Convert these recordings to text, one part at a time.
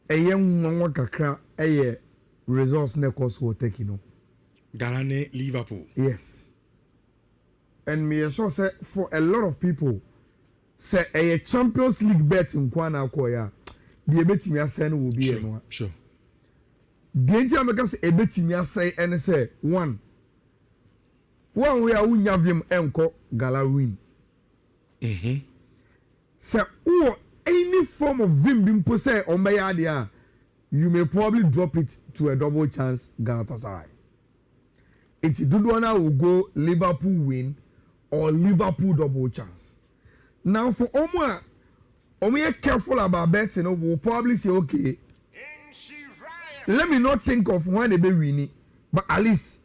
Eye nwa kakra eye results na course will take you know. Galane Liverpool. Yes. And me sure say for a lot of people say a Champions League bet in Kwana Koya, the betimi asay no will be no. Sure. The enti ameka say e betimi asay and say one we are unya vim enko Gala win. Say any form of vim bimpo say on my you may probably drop it to a double chance Galatasaray. It's Dudwana will go Liverpool win or Liverpool double chance. Now for Omwa careful about bets, we'll probably say okay. Let me not think of when they be winning, but at least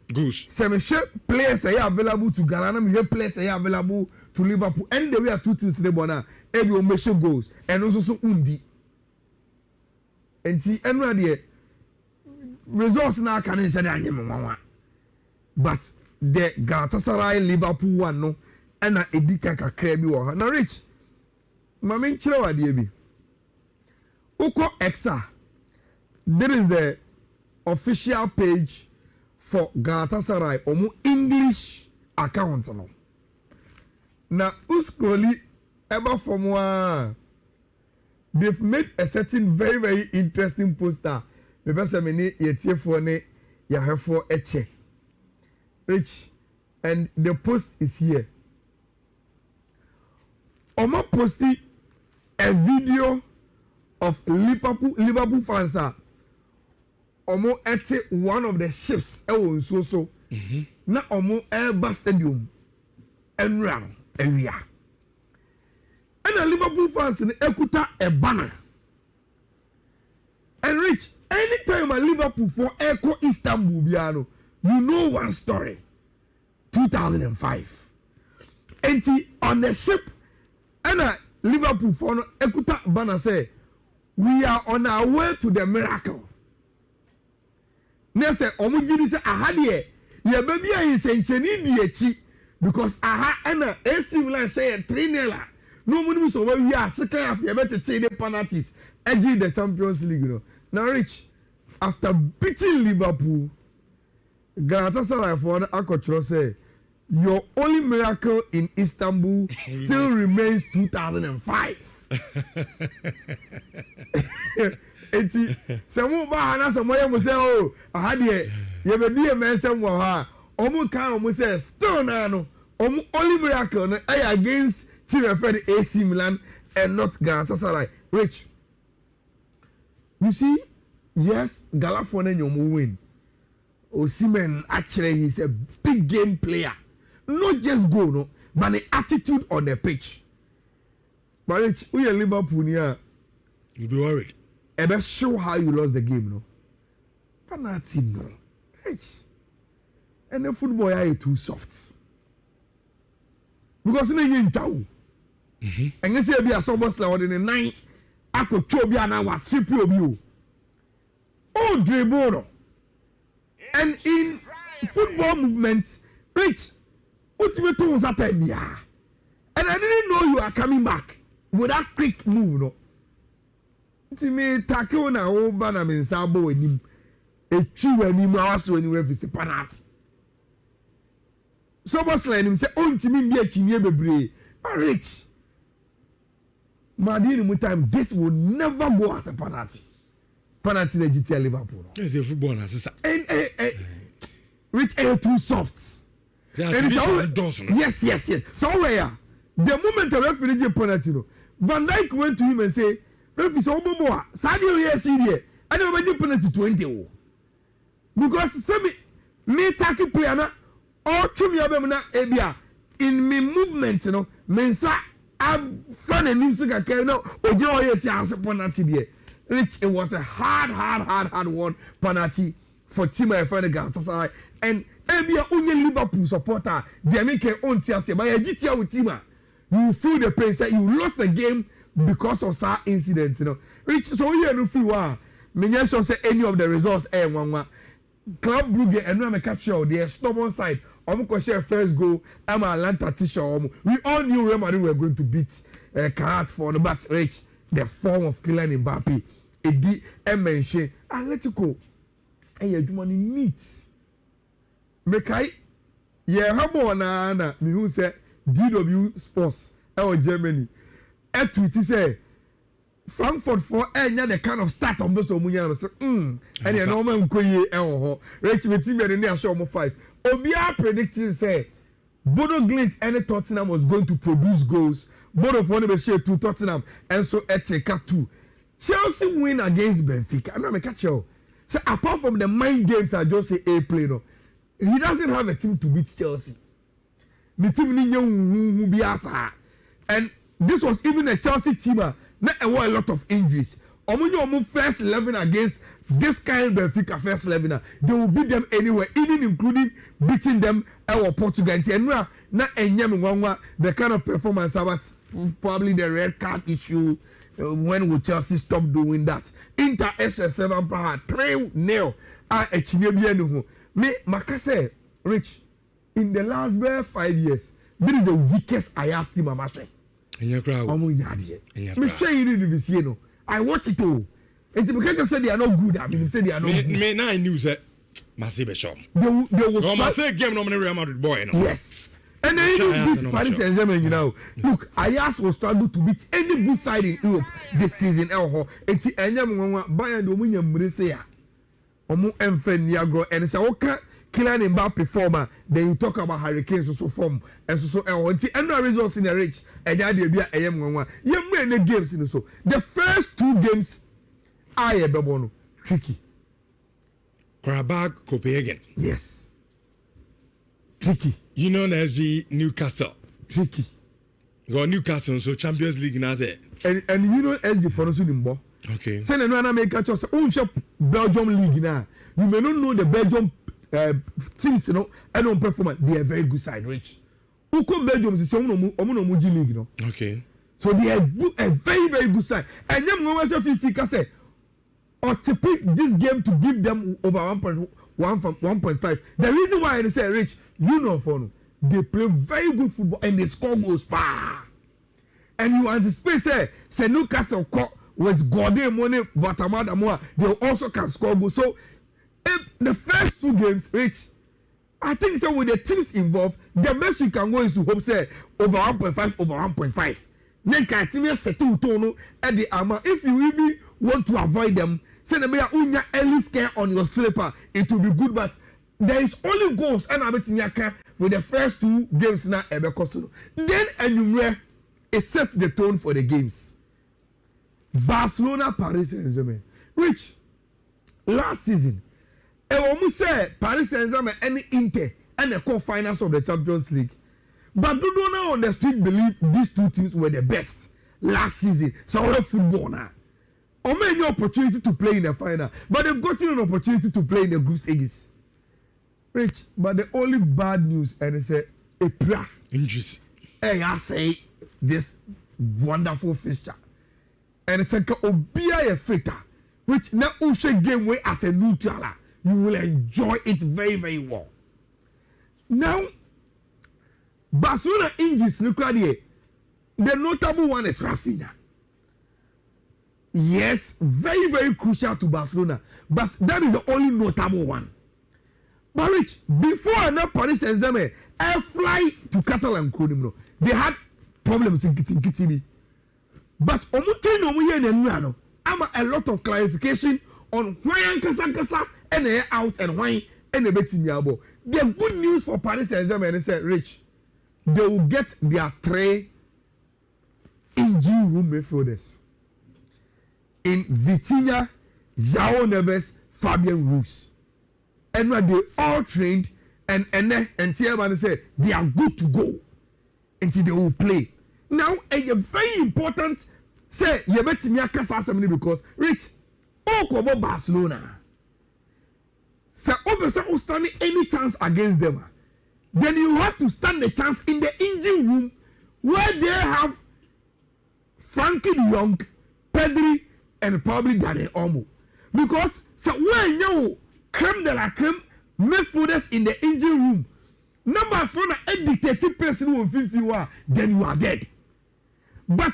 some players are available to Galana, players are available to Liverpool, and we are two teams in the bona. Every will make goals and also undi. And see, and results now can say that. But the Galatasaray Liverpool one no, and a edika kakra bi wo ha. Na Rich, mama nchire wade bi. Uko Exa. There is the official page for Galatasaray omu English account no. Na uscrolli eba from one. They've made a certain very interesting poster. Me pese me ni yetiefo ne ya hefo eche. Rich, and the post is here. Oma posted a video of Liverpool fans Omo ate one of the ships so na Omo Airbus Stadium enram area. And the Liverpool fans in ekuta a banner. And Rich, anytime a Liverpool for Echo Istanbul biano, you know one story. 2005. And on the ship, and Liverpool for Ekuta Banner say, we are on our way to the miracle. They say, Omujini say, aha de, your baby is saying, Cheni because aha and a similar say 3-0. No money so we are second half, you better say the penalties, edging the Champions League. You know. Now, Rich, after beating Liverpool, Galatasaray for Akotro say your only miracle in Istanbul still remains 2005. Eti semu ba hana semu ye mo say oh aha de ye be die men semu ha omu kan omu say still na no omu only miracle no against team referred AC Milan and not Galatasaray. Rich, you see, yes, Galatasaray nyomu win. Osimhen actually he's a big game player. Not just goal, no, but the attitude on the pitch. But Rich, we are Liverpool here. You'll be worried. Ebe show how you lost the game, no. Penalty, no. Rich. And the football is too soft. Because you know you and you say be a somewhat slower than the 9. I could throw be an hour, trip you. Oh, dribble. And in football movements, Rich, ultimate was at time, yeah. And I didn't know you are coming back with that quick move, no. To me, tackle na o bana me nsabo enim. Echi wani mu aso ani we fi penalty. So boss line him say on timi bi echi nie bebre. Rich. Madrid mu time this will never go as a penalty. Penalty na GTA Liverpool. Yes, a football na sisa. And Rich are too soft. Yes. So where the moment the referee gave penalty, no, Van Dijk went to him and say, "Referee, so Boboa, Sadio here, Syria, I don't want penalty 20." Because me tackle player na all to me abemna ebia in me movement, you know, mensa I'm fan and him so can no ojo here say answer penalty there. Rich, it was a hard one penalty for team I find Galatasaray and ebia only Liverpool supporter they make own tear say by a GTA with team you feel the pain say you lost the game because of that incident, you know. Rich, so you no feel wow me sure say any of the results one Club Brugge and no catch you the stubborn side share first goal I'm Atlanta t-shirt we all knew Real Madrid were going to beat Karat for the but Rich the form of Kylian Mbappe edi mention Atletico eye adwuma ni neat mekai ye habo na me hu say DW Sports Germany tweet say Frankfurt for enya the kind of start on those omunya say and e no man nkoye ho rich me team and na show mo 5 obia predicting say Bodo Glimt and Tottenham was going to produce goals. Both of one be share to Tottenham and so Eteka 2. Chelsea win against Benfica. I know me catch you. So apart from the mind games I just say A play no. He doesn't have a team to beat Chelsea. The team ni who be asa. And this was even a Chelsea team that had a lot of injuries. Omunyo first 11 against this kind of Benfica first 11, they will beat them anywhere, even including beating them our Portugal. And now, the kind of performance about probably the red card issue. When will Chelsea stop doing that? Inter SS7 Praha 3-0. Me, Makase, Rich, in the last 5 years, this is the weakest Ayala team I'm actually. Me share you this year, no. I watch it all. And because say they are not good, I mean, say they are not good. Me now I knew that Masibe shop. They was no, Masibe game no Real Madrid boy, no. Yes. And then you beat Paris Saint-Germain, you know. Look, Ayala will struggle to beat any good side in Europe this season. And see, Bayern Dominia Mreseya. Omu Mfen Niagro, and say, okay, Kylian Mbappe performer. Then you talk about Hurricanes so form and so and no results in the rich. And ya dey be AM11. You many games in so. The first 2 games I Bebono tricky. Karabakh Copenhagen. Yes. Tricky. You know as the Newcastle. Tricky. You got Newcastle so Champions League now there. And you know SG for us in okay. Send another make catch us Belgium League now. You may not know the Belgium teams, you know, and on performance. They are very good side, Rich. Uko Belgium is Omuji League, you know. Okay. So they are a very, very good side. And them no matter if you say or to pick this game to give them over 1.1 from 1.5. The reason why I say Rich, you know for they play very good football and they score goals. And you anticipate say Newcastle with Gordon Money, Vatamada Moa, they also can score goals. So if the first 2 games, Rich, I think so with the teams involved, the best you can go is to hope say over 1.5 over 1.5. Then can team settle tone at the armor. If you really want to avoid them, say the bear unya early scare on your slipper, it will be good, but there is only goals and Abetinyaka with the first 2 games now Ebekosuno. Then Enumere it sets the tone for the games. Barcelona, Paris Saint-Germain. Rich, last season, almost said Paris Saint-Germain and Inter and the co-finals of the Champions League. But do not on the street believe these 2 teams were the best last season. So all football now. Or many opportunity to play in the final, but they've gotten an opportunity to play in the group stages. Rich, but the only bad news and they say a injuries. Hey, I say this wonderful fixture. And it's like Obia Feta, which now Ushe game way as a neutral. You will enjoy it very, very well. Now, Barcelona injuries look at here. The notable one is Rafinha. Yes, very, very crucial to Barcelona, but that is the only notable one. But Rich, before Paris Saint-Germain, I fly to Catalan Cronimno. They had problems in Kitty. But I'm a lot of clarification on why Kasa and they out and why and a bit in Yabo. The good news for Paris Saint-Germain is that Rich, they will get their 3 injury room midfielders. In Vitinha, João Neves, Fabian Ruiz. And when they all trained and Tierman said they are good to go until they will play. Now, a very important say you bet me because Rich, oh Barcelona. So over standing any chance against them, then you have to stand the chance in the engine room where they have Frankie de Jong, Pedri, and probably Daniel Olmo. Because so when you creme de la creme midfielders in the engine room, numbers from a dictative person who will you are, then you are dead. But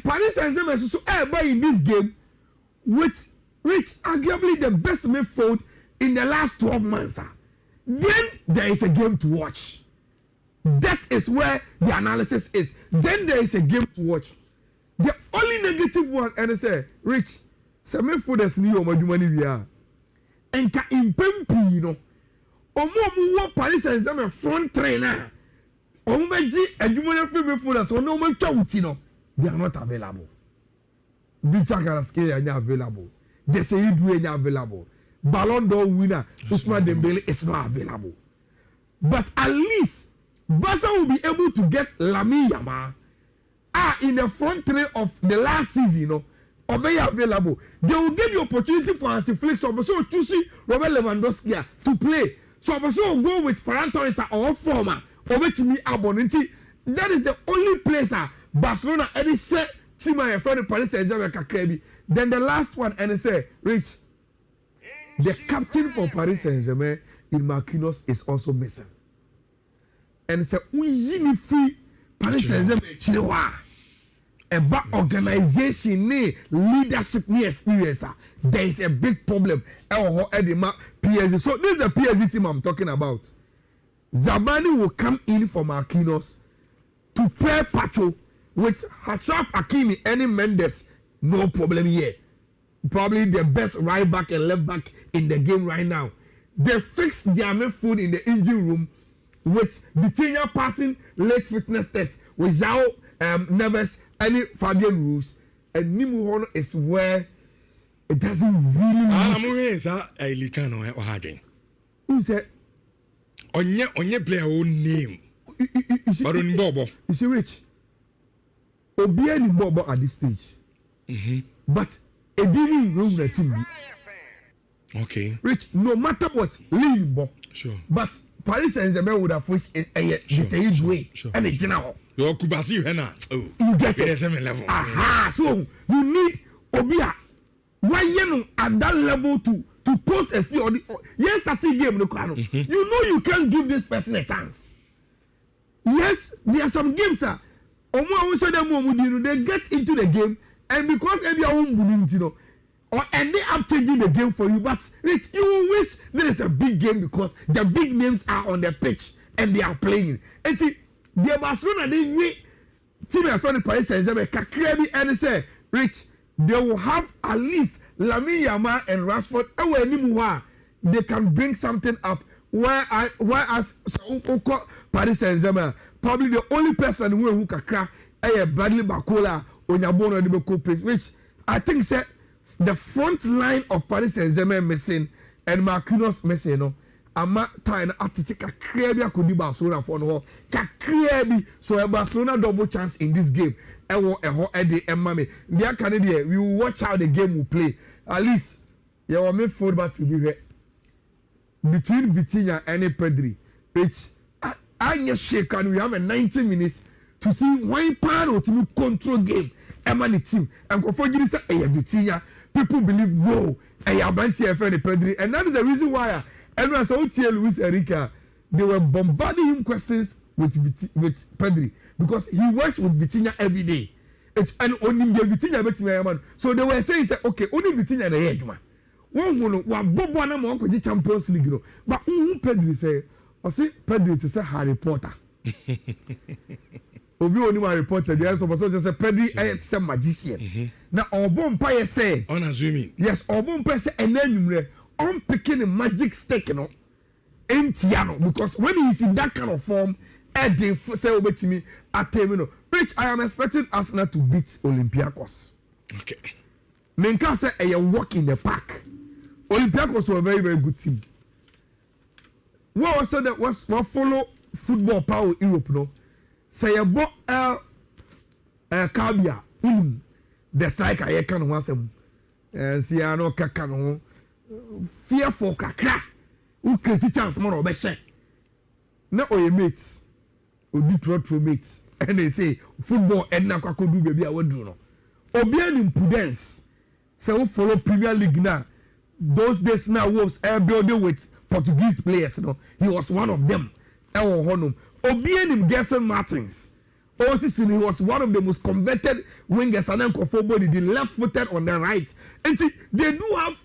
Paris Saint-Germain so by in this game, with Rich arguably the best midfield in the last 12 months, then there is a game to watch. That is where the analysis is. Then there is a game to watch. The only negative one, and I say, Rich, some midfielders need your money we are. And ka impempi, you know. Omo Paris Saint-Germain front trainer. Omo and you want to midfielders, so no one no. They are not available. Victor Karaske are not available. They say you do not available. Ballon d'Or winner Ousmane Dembele is not available. But at least Barca will be able to get Lamine Yamal in the front three of the last season, you know, or be available. They will get the opportunity for us to flex. So to see Robert Lewandowski to play. So will go with Ferran Torres or former over to me Abonenti. That is the only place Barcelona any set team in front of Paris Saint-Germain Kakrebi. Then the last one, and they say, Rich, the captain for Paris Saint-Germain in Marquinhos is also missing. And say, we free Paris Saint-Germain Chilewa. About organization, leadership, experience. There is a big problem. PSG. So this is the PSG team I'm talking about. Zamani will come in for Marquinhos to pair Pacho with Achraf Hakimi and Mendes. No problem here. Probably the best right back and left back in the game right now. They fixed their midfield in the engine room with Vitinha passing late fitness test with João Neves and Fabian Ruiz. And Nimu is where it doesn't really matter. Who said? Onye player own name. But on Bobo. You see, Rich. Obia ni Bobo at this stage. But it didn't ruin the team. Okay. Rich, no matter what, lean Bob. Sure. But Paris Saint-Germain would have wished this age way. And it's general. You Kubasi Hena. Oh. You get it. Level. Aha. So you need Obia. Why you at that level to post a few yes, that's a game no crano. You know you can't give this person a chance. Yes, there are some games, sir. They get into the game. And because everyone you know, or end up changing the game for you, but Rich, you wish there is a big game because the big names are on the pitch and they are playing. And see, the Barcelona they team in front of Paris Saint-Germain, Kakrebi and say, Rich, they will have at least Lamine Yamal and Rashford. They can bring something up. Whereas Paris Saint-Germain, probably the only person who can crack Bradley Bacola. Which I think said the front line of Paris Saint-Germain missing and Marquinhos missing, no. Ama time Atletico Kakrebi could be Barcelona for no. Kakrebi so a Barcelona double chance in this game. Eddie and Mami. Dear Canadian, we will watch how the game will play. At least you will make forward to be here. Between Vitinha and Pedri, which I shake and we have a 90 minutes to see one part of team control game. The team and Kofogi say Vitinha. People believe no, Abanti friend Pedri, and that is the reason why everyone saw Luis Enrique. They were bombarding him questions with Pedri because he works with Vitinha every day. And only Vitinha man. So they were saying, okay, only Vitinha the head man. One Bobo na mo the Champions League no. But Pedri say, I say Pedri to say Harry Potter. Obi oni ma reporter the answer was just say Pedri is a magician. Now Obompa say on assuming. Yes, Obompa say enanumre on picking a magic stick no. Entiano because when he is in that kind of form, they say over to me at terminal. Which I am expecting Arsenal to beat Olympiacos. Okay. Menka say a walk in the park. Olympiacos were a very, very good team. What was said that was what follow football power Europe no. Say a bo Kabia the striker here can want some see I know kakano fearful kakra who create chance more or better. Now your mates or Detroit mates and they say football and now could do baby I would do no. Obian impudence say we follow Premier League now. Those days now was building with Portuguese players, you know. He was one of them. Obian him Gerson Martins all season he was one of the most converted wingers and then body the left-footed on the right. And see, they do have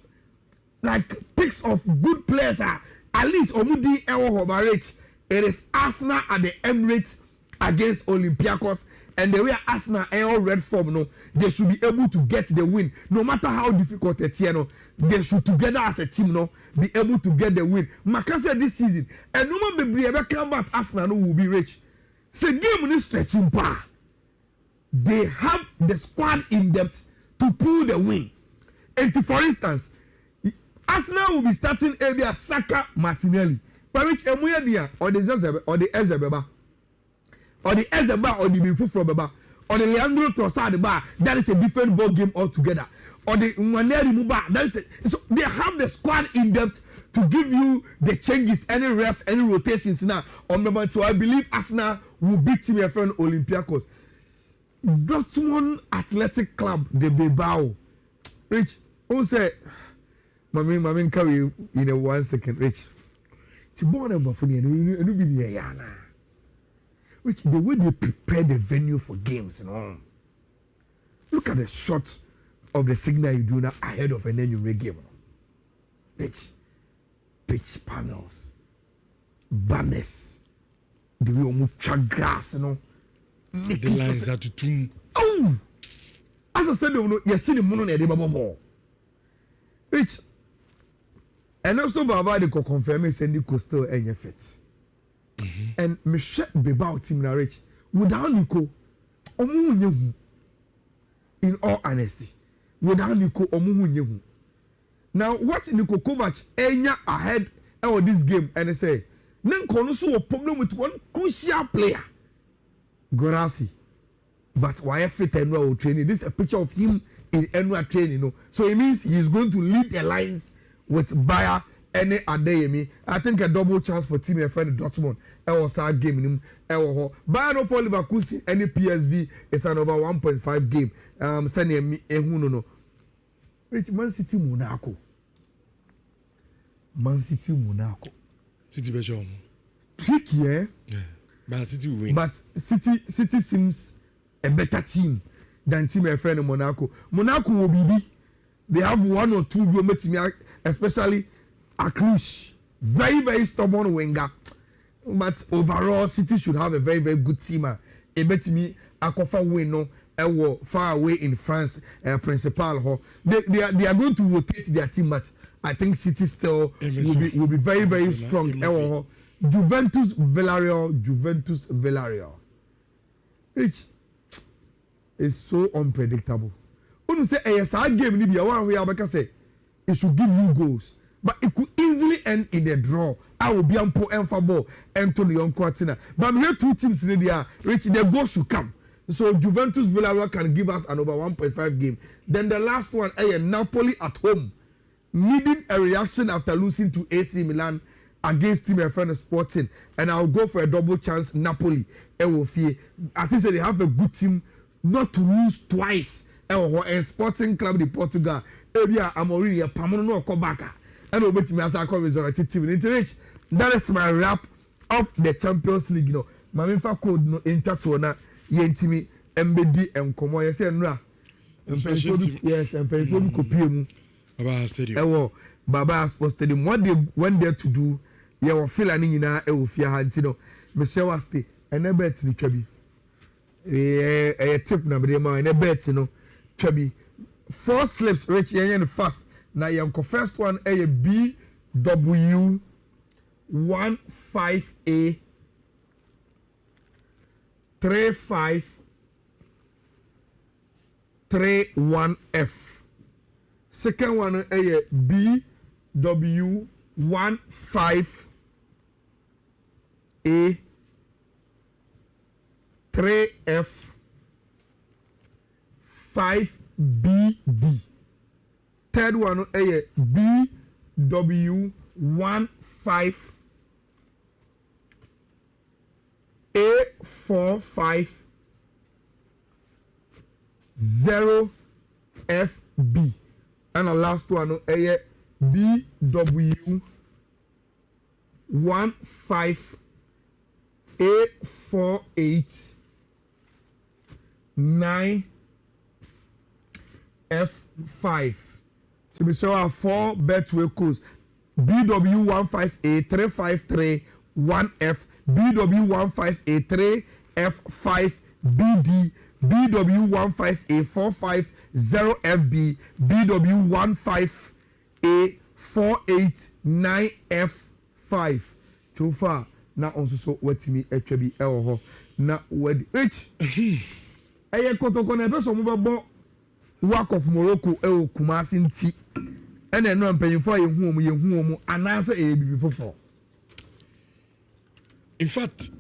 like picks of good players. At least Omudi Ewo Hobarich. It is Arsenal at the Emirates against Olympiacos, and the way Arsenal are all red form, no, they should be able to get the win, no matter how difficult it is. No, they should together as a team, no, be able to get the win. Maka said this season, and no man be ever come back. Arsenal no will be rich. So game is stretching bar. They have the squad in depth to pull the win. And for instance, Arsenal will be starting area Saka Martinelli. But which Emuya or the Zezebe or the Ezebeba or the Ezeba or the Bifu Beba or the Leandro Trossard bar, that is a different ball game altogether. Or the Nwaneri Muba, that is a, so they have the squad in depth to give you the changes, any refs, any rotations now on the moment. So I believe Arsenal will beat Team FN Olympiacos. Dortmund Athletic Club de Bilbao. Rich, who say, Mami, carry you in a 1 second, Rich. It's born a buffony and be the Ayala. Which the way they prepare the venue for games, you know. Look at the shots of the signal you do now ahead of an annual game. Pitch panels, banners, the way you move track grass, you know. The lines are to tune. Oh! As I said, you're seeing the moon and the bubble. Rich. And also, Baba de confirm say Nico still any fit. And Michelle Beba team na Rich without Nico, in all honesty, without Nico, now what Nico Kovac enya ahead of this game and they say, Nico also a problem with one crucial player, Gorasi. But why fit annual training? This is a picture of him in annual training, you know. So it means he is going to lead the lines with Bayer any Adeyemi. I think a double chance for Team FN Dortmund. It was our game in him. Bayer no for Liverpool any PSV is an over 1.5 game. Send me no. Rich Man City Monaco. City Belgium. Tricky, eh? Yeah. But City will win. But City seems a better team than Team FN in Monaco. Monaco will be. They have one or two good, especially Aklish, very, very stubborn winger. But overall, City should have a very, very good team. A bet me, Akofa win no, far away in France, Principal. They are going to rotate their team, but I think City still will be very, very strong. Juventus Villarreal. Rich is so unpredictable. When say a game ni be one way Abeka say it should give you goals, but it could easily end in a draw. I will be on ball and to the young quarter. But we have two teams in there, Rich, the goals should come. So Juventus Villarreal can give us an over 1.5 game. Then the last one, Napoli at home, needing a reaction after losing to AC Milan against Team FN Sporting, and I'll go for a double chance. Napoli, I think they have a good team not to lose twice. And Sporting Club de Portugal, I'm already a Pamono Kobaka, and over to me as I call resurrected team in Rich. That is my wrap of the Champions League. No, my info code no intertona yentimi MBD and Komo. Yes, and yes, and pay for copy. Baba Stadium. Baba Sports Stadium. What they went there to do, you were feeling in a fear hantino. Monsieur was stay and a bet in the chubby. A tip number, and a bet, you know. Chubby 4 slips Rich and fast. Now you first one a BW 15A 3531F. Second one a BW 15A 3F 5BD. Third one a BW 15A45 and the last one a BW 15A48 9F5 to be sure 4 Betway codes BW15A353 1F BW15A3F5BD BW15A450FB BW15A489F5 so far na onso so watimi atwa bi ewo ho na wadi rich eye kotoko na ebeso mo bebo Work of Morocco ewo Kumasi nti ene no mpanyimfo yehu omu anase bibi fofo in fact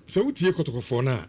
so utie kotoko for na